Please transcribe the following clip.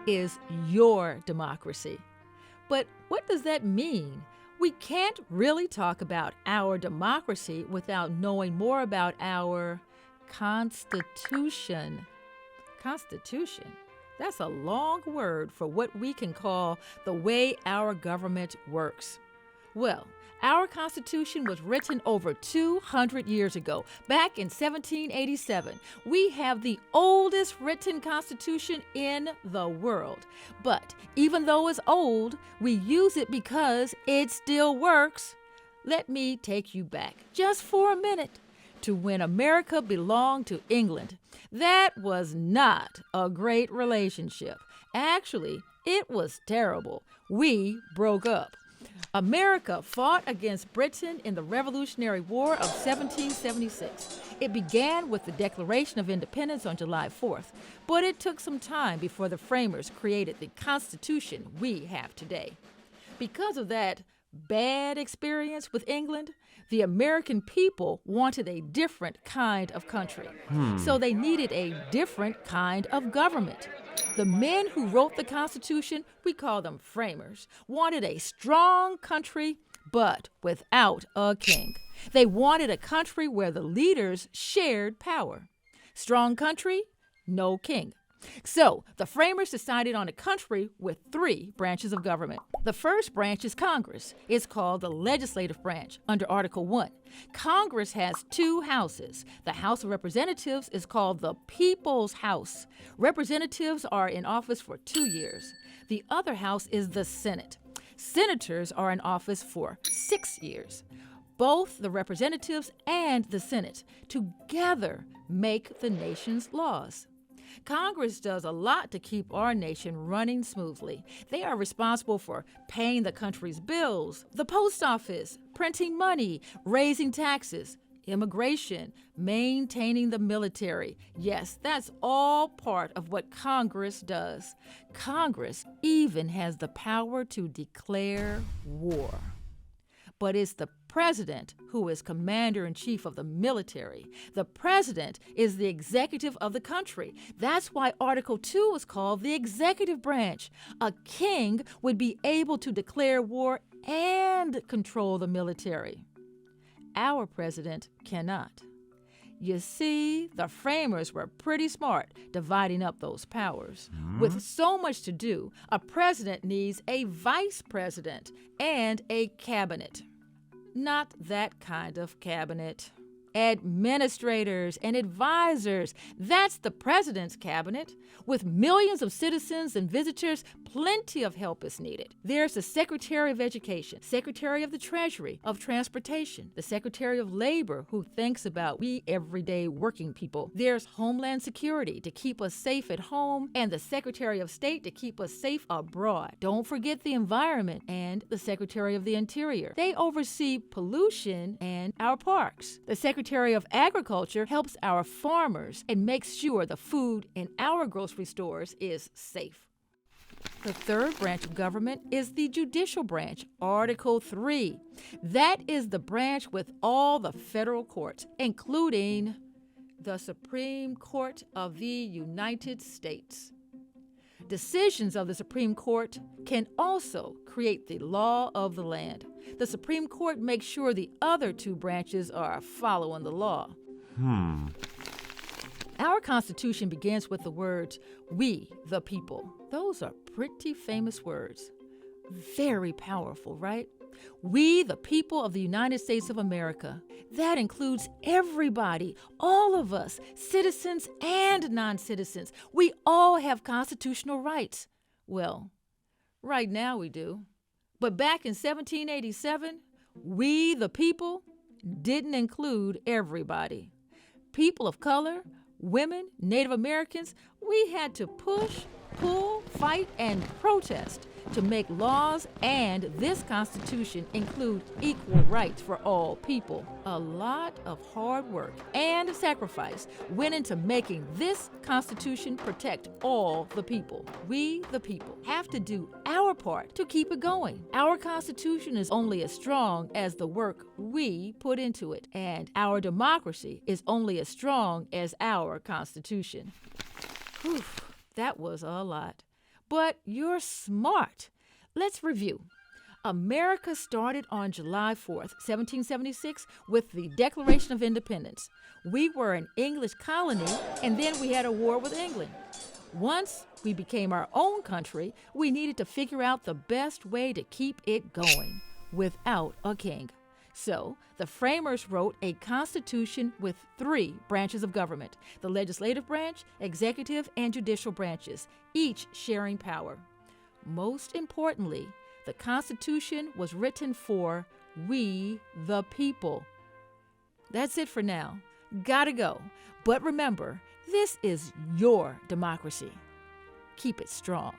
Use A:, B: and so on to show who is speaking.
A: is your democracy. But what does that mean? We can't really talk about our democracy without knowing more about our Constitution. Constitution. That's a long word for what we can call the way our government works. Well, our Constitution was written over 200 years ago, back in 1787. We have the oldest written Constitution in the world. But even though it's old, we use it because it still works. Let me take you back, just for a minute, to when America belonged to England. That was not a great relationship. Actually, it was terrible. We broke up. America fought against Britain in the Revolutionary War of 1776. It began with the Declaration of Independence on July 4th, but it took some time before the framers created the Constitution we have today. Because of that bad experience with England, the American people wanted a different kind of country. So they needed a different kind of government. The men who wrote the Constitution, we call them framers, wanted a strong country, but without a king. They wanted a country where the leaders shared power. Strong country, no king. So the framers decided on a country with 3 branches of government. The first branch is Congress. It's called the legislative branch under Article 1. Congress has 2 houses. The House of Representatives is called the People's House. Representatives are in office for 2 years. The other house is the Senate. Senators are in office for 6 years. Both the representatives and the Senate together make the nation's laws. Congress does a lot to keep our nation running smoothly. They are responsible for paying the country's bills, the post office, printing money, raising taxes, immigration, maintaining the military. Yes, that's all part of what Congress does. Congress even has the power to declare war. But it's the president who is commander-in-chief of the military. The president is the executive of the country. That's why Article 2 is called the executive branch. A king would be able to declare war and control the military. Our president cannot. You see, the framers were pretty smart dividing up those powers. With so much to do, a president needs a vice president and a cabinet. Not that kind of cabinet. Administrators and advisors. That's the president's cabinet. With millions of citizens and visitors, plenty of help is needed. There's the Secretary of Education, Secretary of the Treasury, of Transportation, the Secretary of Labor, who thinks about we everyday working people. There's Homeland Security to keep us safe at home, and the Secretary of State to keep us safe abroad. Don't forget the environment and the Secretary of the Interior. They oversee pollution and our parks. The Secretary of Agriculture helps our farmers and makes sure the food in our grocery stores is safe. The third branch of government is the judicial branch, Article 3. That is the branch with all the federal courts, including the Supreme Court of the United States. Decisions of the Supreme Court can also create the law of the land. The Supreme Court makes sure the other 2 branches are following the law. Our Constitution begins with the words, "We, the people." Those are pretty famous words. Very powerful, right? We, the people of the United States of America. That includes everybody, all of us, citizens and non-citizens. We all have constitutional rights. Well, right now we do. But back in 1787, we, the people, didn't include everybody. People of color, women, Native Americans, we had to push, pull, fight, and protest to make laws, and this Constitution include equal rights for all people. A lot of hard work and sacrifice went into making this Constitution protect all the people. We, the people, have to do our part to keep it going. Our Constitution is only as strong as the work we put into it, and our democracy is only as strong as our Constitution. Whew, that was a lot. But you're smart. Let's review. America started on July 4th, 1776, with the Declaration of Independence. We were an English colony, and then we had a war with England. Once we became our own country, we needed to figure out the best way to keep it going without a king. So, the framers wrote a constitution with 3 branches of government: the legislative branch, executive, and judicial branches, each sharing power. Most importantly, the Constitution was written for we the people. That's it for now. Gotta go. But remember, this is your democracy. Keep it strong.